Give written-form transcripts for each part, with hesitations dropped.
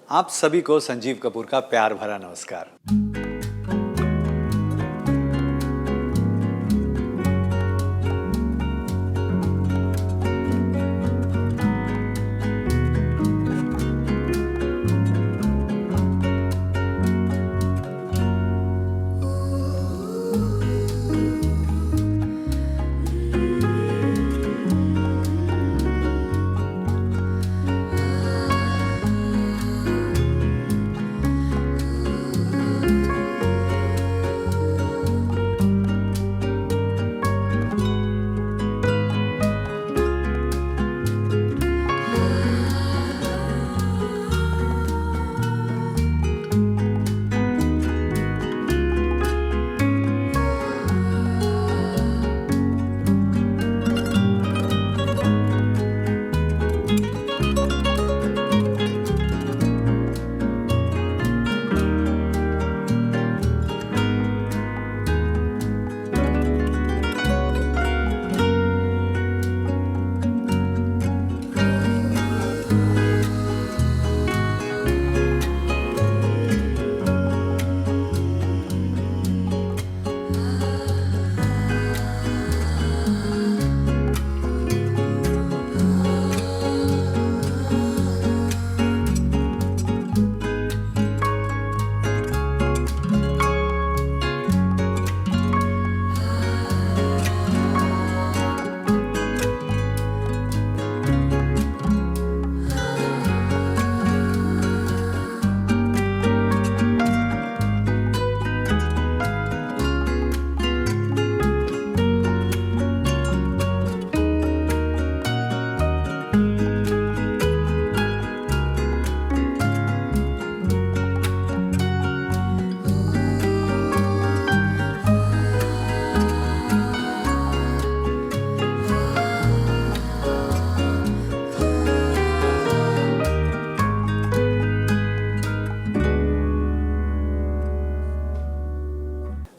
आप सभी को संजीव कपूर का प्यार भरा नमस्कार।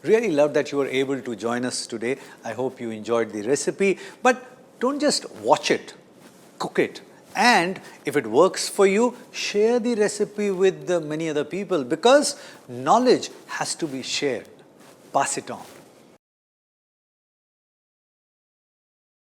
Really love that you were able to join us today. I hope you enjoyed the recipe. But don't just watch it, cook it. And if it works for you, share the recipe with the many other people, because knowledge has to be shared. Pass it on.